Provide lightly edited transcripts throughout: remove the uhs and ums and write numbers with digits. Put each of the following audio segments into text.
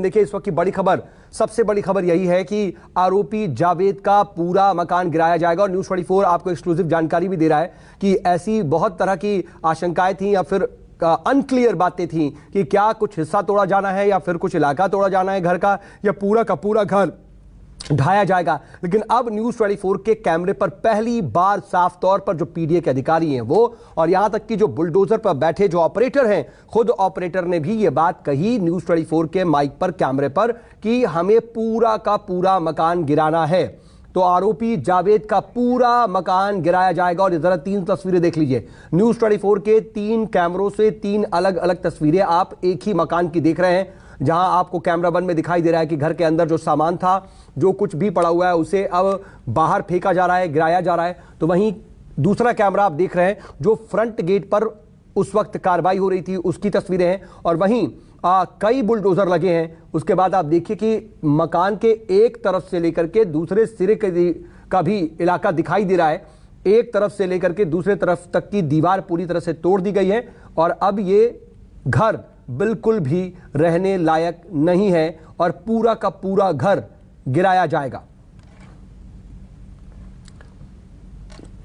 देखिए इस वक्त की बड़ी खबर, सबसे बड़ी खबर यही है कि आरोपी जावेद का पूरा मकान गिराया जाएगा। और न्यूज़ 24 आपको एक्सक्लूसिव जानकारी भी दे रहा है कि ऐसी बहुत तरह की आशंकाएं थी या फिर अनक्लियर बातें थी कि क्या कुछ हिस्सा तोड़ा जाना है या फिर कुछ इलाका तोड़ा जाना है घर का, या पूरा का पूरा घर ढाया जाएगा। लेकिन अब न्यूज़ 24 के कैमरे पर पहली बार साफ तौर पर जो पीडीए के अधिकारी हैं वो, और यहां तक कि जो बुलडोजर पर बैठे जो ऑपरेटर हैं, खुद ऑपरेटर ने भी ये बात कही न्यूज़ 24 के माइक पर, कैमरे पर, कि हमें पूरा का पूरा मकान गिराना है। तो आरोपी जावेद का पूरा मकान गिराया जाएगा। और जरा 3 तस्वीरें देख लीजिए, न्यूज़ 24 के 3 कैमरों से 3 अलग अलग तस्वीरें आप एक ही मकान की देख रहे हैं, जहां आपको कैमरा बंद में दिखाई दे रहा है कि घर के अंदर जो सामान था, जो कुछ भी पड़ा हुआ है, उसे अब बाहर फेंका जा रहा है, गिराया जा रहा है। तो वहीं दूसरा कैमरा आप देख रहे हैं जो फ्रंट गेट पर उस वक्त कार्रवाई हो रही थी, उसकी तस्वीरें हैं। और वहीं कई बुलडोजर लगे हैं। उसके बाद आप देखिए कि मकान के एक तरफ से लेकर के दूसरे सिरे का भी इलाका दिखाई दे रहा है। एक तरफ से लेकर के दूसरे तरफ तक की दीवार पूरी तरह से तोड़ दी गई है और अब ये घर बिल्कुल भी रहने लायक नहीं है और पूरा का पूरा घर गिराया जाएगा।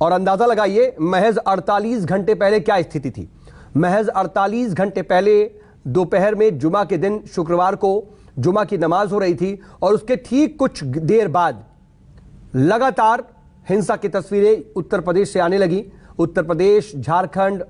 और अंदाजा लगाइए महज 48 घंटे पहले क्या स्थिति थी। महज 48 घंटे पहले दोपहर में जुमा के दिन, शुक्रवार को जुमा की नमाज हो रही थी और उसके ठीक कुछ देर बाद लगातार हिंसा की तस्वीरें उत्तर प्रदेश से आने लगी। उत्तर प्रदेश, झारखंड,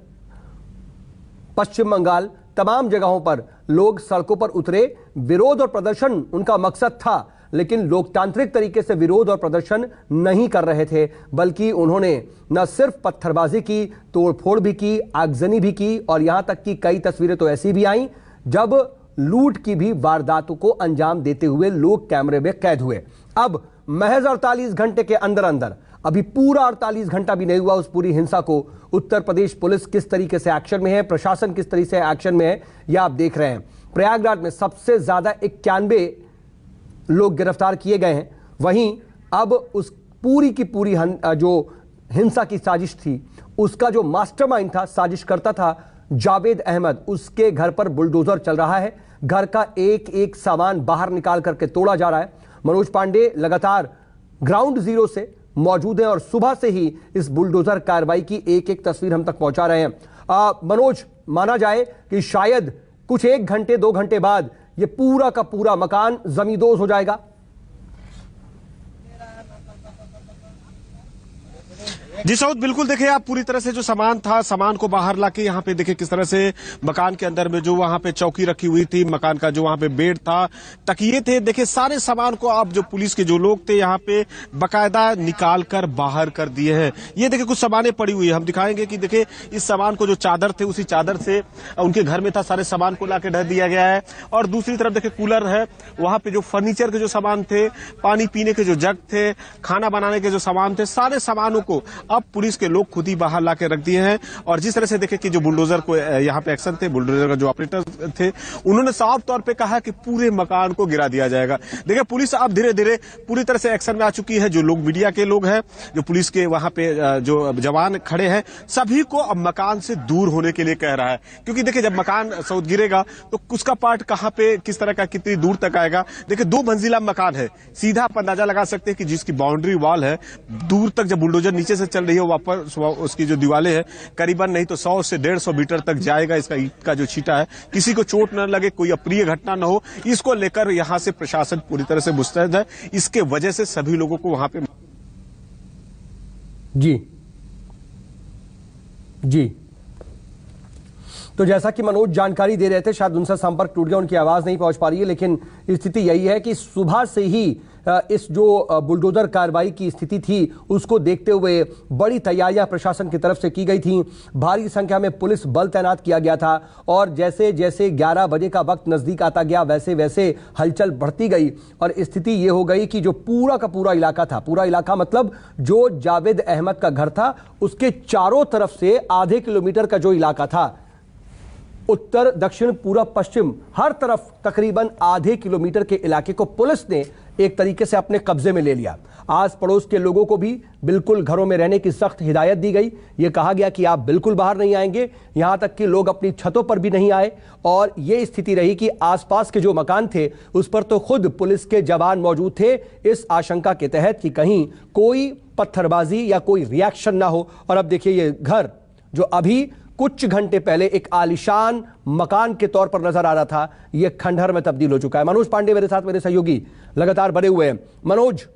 पश्चिम बंगाल, तमाम जगहों पर लोग सड़कों पर उतरे। विरोध और प्रदर्शन उनका मकसद था, लेकिन लोकतांत्रिक तरीके से विरोध और प्रदर्शन नहीं कर रहे थे, बल्कि उन्होंने न सिर्फ पत्थरबाजी की, तोड़फोड़ भी की, आगजनी भी की और यहां तक कि कई तस्वीरें तो ऐसी भी आईं जब लूट की भी वारदातों को अंजाम देते हुए लोग कैमरे में कैद हुए। अब महज 48 घंटे के अंदर अंदर, अभी पूरा 48 घंटा भी नहीं हुआ उस पूरी हिंसा को, उत्तर प्रदेश पुलिस किस तरीके से एक्शन में है, प्रशासन किस तरीके से एक्शन में है, यह आप देख रहे हैं। प्रयागराज में सबसे ज्यादा 91 लोग गिरफ्तार किए गए हैं। वहीं अब उस पूरी की पूरी जो हिंसा की साजिश थी, उसका जो मास्टरमाइंड था, साजिश करता था जावेद अहमद, उसके घर पर बुलडोजर चल रहा है। घर का एक एक सामान बाहर निकाल करके तोड़ा जा रहा है। मनोज पांडे लगातार ग्राउंड जीरो से मौजूद है और सुबह से ही इस बुलडोजर कार्रवाई की एक एक तस्वीर हम तक पहुंचा रहे हैं। मनोज, माना जाए कि शायद कुछ 1 घंटे 2 घंटे बाद ये पूरा का पूरा मकान जमींदोज हो जाएगा। जी सऊद, बिल्कुल। देखिए आप पूरी तरह से जो सामान था, सामान को बाहर लाके यहाँ पे देखिए किस तरह से मकान के अंदर में जो वहां पे चौकी रखी हुई थी, मकान का जो वहां पे बेड था, तकिए थे, देखिए सारे सामान को आप जो पुलिस के जो लोग थे यहाँ पे बकायदा निकाल कर बाहर कर दिए हैं। ये देखिए कुछ सामानें पड़ी हुई है, हम दिखाएंगे कि देखिए इस सामान को, जो चादर थे, उसी चादर से उनके घर में था, सारे सामान को लाके ढक दिया गया है। और दूसरी तरफ देखिए कूलर है, वहां पे जो फर्नीचर के जो सामान थे, पानी पीने के जो जग थे, खाना बनाने के जो सामान थे, सारे सामानों को अब पुलिस के लोग खुद ही बाहर लाके रख दिए हैं। और जिस तरह से देखे कि जो बुलडोजर को यहाँ पे एक्शन थे, बुलडोजर का जो ऑपरेटर थे, उन्होंने साफ तौर पे कहा कि पूरे मकान को गिरा दिया जाएगा। देखिए पुलिस अब धीरे धीरे पूरी तरह से एक्शन में आ चुकी है। जो लोग मीडिया के लोग हैं, जो पुलिस के वहां पे जो जवान खड़े हैं, सभी को अब मकान से दूर होने के लिए कह रहा है। क्योंकि देखिए जब मकान सऊद गिरेगा तो उसका पार्ट कहां पे, किस तरह का, कितनी दूर तक आएगा। देखिए 2 मंजिला मकान है, सीधा आप अंदाजा लगा सकते हैं कि जिसकी बाउंड्री वॉल है, दूर तक जब बुलडोजर नीचे से चल रही है, वापस उसकी जो दीवारें हैं करीबन नहीं तो 100 से 150 मीटर तक जाएगा। इसका ईंट का जो छीटा है, किसी को चोट न लगे, कोई अप्रिय घटना न हो, इसको लेकर यहां से प्रशासन पूरी तरह से मुस्तैद है। इसके वजह से सभी लोगों को वहां पे जी तो जैसा कि मनोज जानकारी दे रहे थे, शायद उनसे संपर्क टूट गया, उनकी आवाज नहीं पहुंच पा रही है, लेकिन स्थिति यही है कि सुबह से ही इस जो बुलडोजर कार्रवाई की स्थिति थी, उसको देखते हुए बड़ी तैयारियां प्रशासन की तरफ से की गई थी। भारी संख्या में पुलिस बल तैनात किया गया था और जैसे जैसे 11 बजे का वक्त नजदीक आता गया, वैसे वैसे हलचल बढ़ती गई और स्थिति ये हो गई कि जो पूरा का पूरा इलाका था, पूरा इलाका मतलब जो जावेद अहमद का घर था, उसके चारों तरफ से आधे किलोमीटर का जो इलाका था, उत्तर, दक्षिण, पूरब, पश्चिम, हर तरफ तकरीबन आधे किलोमीटर के इलाके को पुलिस ने एक तरीके से अपने कब्जे में ले लिया। आस पड़ोस के लोगों को भी बिल्कुल घरों में रहने की सख्त हिदायत दी गई। ये कहा गया कि आप बिल्कुल बाहर नहीं आएंगे, यहां तक कि लोग अपनी छतों पर भी नहीं आए। और ये स्थिति रही कि आसपास के जो मकान थे उस पर तो खुद पुलिस के जवान मौजूद थे, इस आशंका के तहत कि कहीं कोई पत्थरबाजी या कोई रिएक्शन ना हो। और अब देखिए ये घर जो अभी कुछ घंटे पहले एक आलीशान मकान के तौर पर नजर आ रहा था, यह खंडहर में तब्दील हो चुका है। मनोज पांडे मेरे साथ, मेरे सहयोगी लगातार बने हुए हैं। मनोज,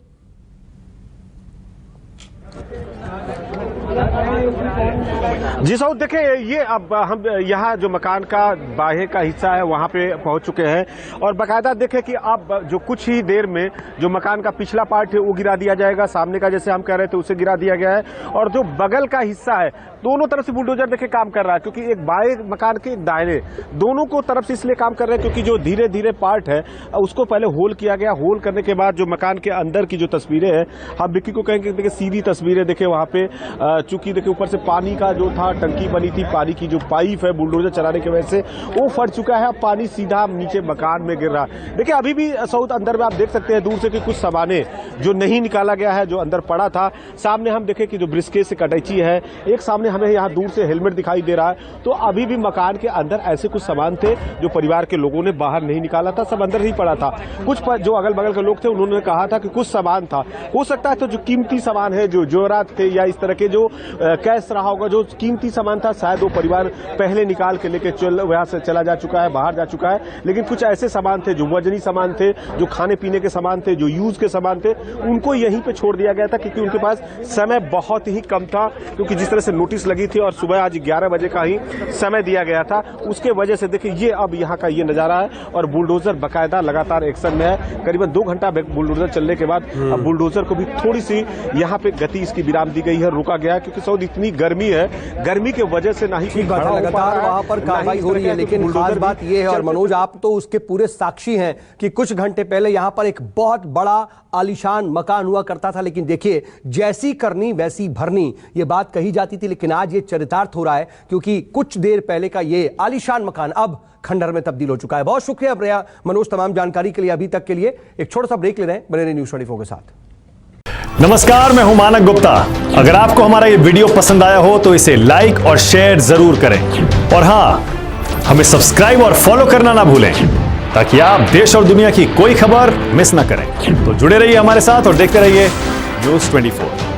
जी साउद, देखिए ये अब हम यहाँ जो मकान का बाहर का हिस्सा है वहां पे पहुंच चुके हैं और बाकायदा देखें कि अब जो कुछ ही देर में जो मकान का पिछला पार्ट है वो गिरा दिया जाएगा, सामने का जैसे हम कह रहे थे उसे गिरा दिया गया है और जो बगल का हिस्सा है दोनों तरफ से बुलडोजर देखे काम कर रहा है, क्योंकि एक बाएं मकान के एक दाहिने दोनों को तरफ से इसलिए काम कर रहे हैं क्योंकि जो धीरे धीरे पार्ट है उसको पहले होल किया गया। होल करने के बाद जो मकान के अंदर की जो तस्वीरें हैं, हम विक्की को कहेंगे देखिए सीधी तस्वीरें देखे वहां पे, चूंकि देखिए ऊपर से पानी का जो था टंकी बनी थी, पानी की जो पाइप है बुलडोजर चलाने की वजह से वो फट चुका है, अब पानी सीधा नीचे मकान में गिर रहा है। देखिए अभी भी साउथ अंदर में आप देख सकते हैं दूर से कि कुछ सामाने जो नहीं निकाला गया है, जो अंदर पड़ा था। सामने हम देखें कि जो ब्रिस्केट से कटैची है, एक सामने हमें यहाँ दूर से हेलमेट दिखाई दे रहा है। तो अभी भी मकान के अंदर ऐसे कुछ सामान थे जो परिवार के लोगों ने बाहर नहीं निकाला था, सब अंदर ही पड़ा था। कुछ जो अगल बगल के लोग थे उन्होंने कहा था कि कुछ सामान था, हो सकता है तो जो कीमती सामान है, जो जेवरात थे या इस तरह के जो कैश रहा होगा, जो कीमती सामान था शायद वो परिवार पहले निकाल के लेके वहां से चला जा चुका है, बाहर जा चुका है। लेकिन कुछ ऐसे सामान थे जो वजनी सामान थे, जो खाने पीने के सामान थे, जो यूज के सामान थे, उनको यहीं पे छोड़ दिया गया था क्योंकि उनके पास समय बहुत ही कम था, क्योंकि जिस तरह से नोटिस लगी थी और सुबह आज 11 बजे का ही समय दिया गया था, उसके वजह से देखिए ये अब यहाँ का ये नजारा है और बुलडोजर बाकायदा लगातार एक्शन में है। करीबन 2 घंटा बुलडोजर चलने के बाद अब बुलडोजर को भी थोड़ी सी यहाँ पे गति इसकी विराम दी गई है, रोका गया है, क्योंकि सऊद इतनी गर्मी है, गर्मी की वजह से नहीं लगातार वहां पर कार्रवाई हो रही है। लेकिन खास बात यह है, और मनोज आप तो उसके पूरे साक्षी हैं, कि कुछ घंटे पहले यहां पर एक बहुत बड़ा आलीशान मकान हुआ करता था, लेकिन देखिए जैसी करनी वैसी भरनी, ये बात कही जाती थी। लेकिन आज ये चरितार्थ हो रहा है क्योंकि कुछ देर पहले का ये आलीशान मकान अब खंडहर में तब्दील हो चुका है। बहुत शुक्रिया प्रिया मनोज तमाम जानकारी के लिए। अभी तक के लिए एक छोटा सा ब्रेक ले रहे हैं, बने रहिए न्यूज़ 24 के साथ। नमस्कार, मैं हूं मानक गुप्ता। अगर आपको हमारा ये वीडियो पसंद आया हो तो इसे लाइक और शेयर जरूर करें और हां, हमें सब्सक्राइब और फॉलो करना ना भूलें ताकि आप देश और दुनिया की कोई खबर मिस ना करें। तो जुड़े रहिए हमारे साथ और देखते रहिए न्यूज़ 24।